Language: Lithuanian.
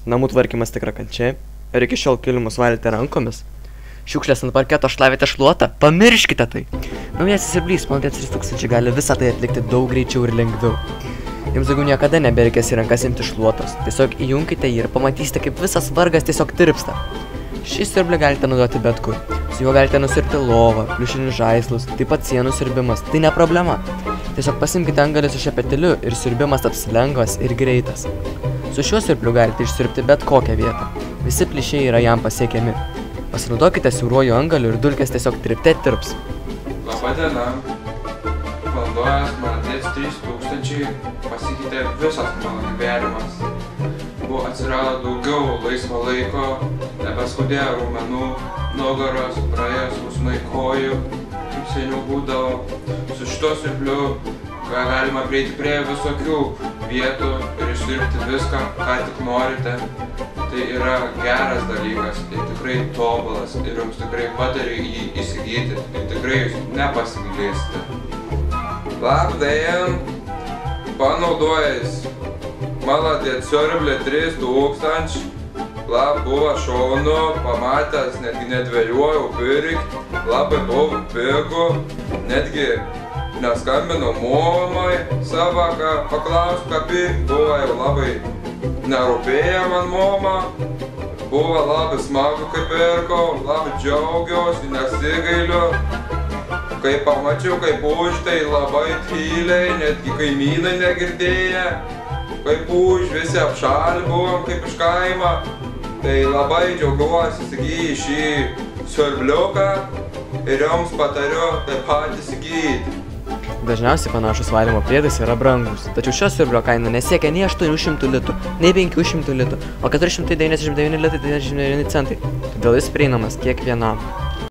Namų tvarkymas tikra kančia. Ir iki šiol kilimus valėte rankomis. Šiukšlės ant parketo šlavėte šluotą. Pamirškite tai. Naujasis siurblys Monte 3000 gali visą tai atlikti daug greičiau ir lengviau. Jums daugiau niekada nebereikės į rankas imti šluotos. Tiesiog įjunkite jį ir pamatysite, kaip visas vargas tiesiog tirpsta. Šį siurblį galite naudoti bet kur. Su juo galite nusirpti lovą, pliušinius žaislus, taip pat sienų siurbimas. Tai ne problema. Tiesiog pasimkite antgalį su šepetėliu ir siurbimas taps lengvas ir greitas. Su šiuo siurbliu galite išsiurbti bet kokią vietą. Visi plyšiai yra jam pasiekiami. Pasinaudokite siauruoju antgaliu ir dulkės tiesiog tirpte tirps. Labą dieną. Naudojas Monte 3000 pasikeitė visas mano gyvenimas. Atsirado daugiau laisvo laiko, nebeskaudėjo raumenų, nugaros, praėjo skausmai kojų, kaip seniau būdavo. Su šituo siurbliu galima prieiti prie visokių vietų ir išsiurbti viską, ką tik norite. Tai yra geras dalykas ir tikrai tobulas ir jums tikrai patariu jį įsigyti ir tikrai jūs nepasigailėsite. Labdien! Panaudojęs Молодец, siurblį 3000, buvo šaunu, pamatęs, netgi nedvejojau pirkti, labai buvo pigu, netgi neskambinau mamai savo, paklaust, ką pirkti, buvo jau labai nerūpėję man mama, buvo labai smagu, kai pirkau, labai džiaugiausi, nesigailiu. Kai pamačiau, kaip užtai labai tyliai, netgi kaimynai negirdėję. Kaip visi apšalį buvom, kaip iš kaimo. Tai labai džiaugiuosi įsigyti šį siurbliuką ir jums patariu taip pat įsigyti. Dažniausiai panašus valymo prietaisai yra brangus, tačiau šio siurblio kaina nesiekia nei 800 litų, nei 500 litų, o 499 litai 99 centai. Todėl jis prieinamas kiekvienam.